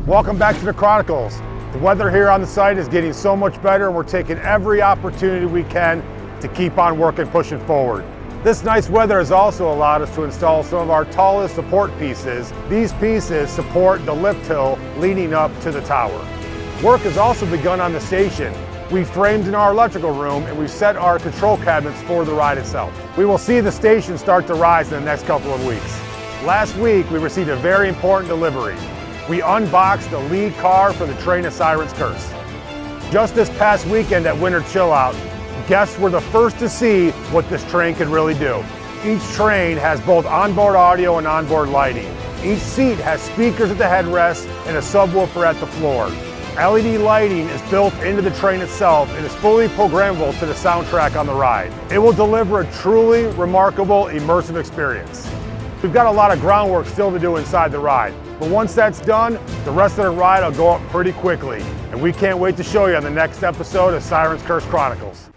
Welcome back to the Chronicles. The weather here on the site is getting so much better and we're taking every opportunity we can to keep on working, pushing forward. This nice weather has also allowed us to install some of our tallest support pieces. These pieces support the lift hill leading up to the tower. Work has also begun on the station. We framed in our electrical room and we've set our control cabinets for the ride itself. We will see the station start to rise in the next couple of weeks. Last week we received a very important delivery. We unboxed the lead car for the train of Sirens Curse. Just this past weekend at Winter Chill Out, guests were the first to see what this train could really do. Each train has both onboard audio and onboard lighting. Each seat has speakers at the headrest and a subwoofer at the floor. LED lighting is built into the train itself and is fully programmable to the soundtrack on the ride. It will deliver a truly remarkable, immersive experience. We've got a lot of groundwork still to do inside the ride, but once that's done, the rest of the ride will go up pretty quickly. And we can't wait to show you on the next episode of Sirens Curse Chronicles.